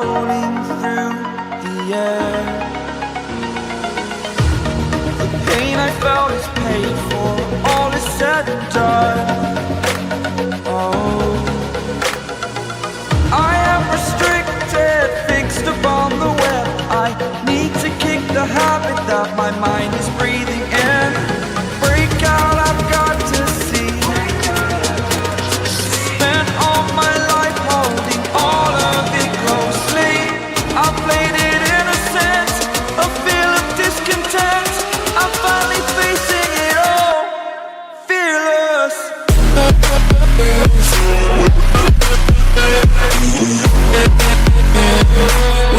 floating through the air. The pain I felt is paid for, all is said and done. Oh, I am restricted, fixed upon the web. I need to kick the habit that my mind is breathing in. Break out, I've got to see. Spent all my life holding all of it closely. I played it innocent, a feel of discontent.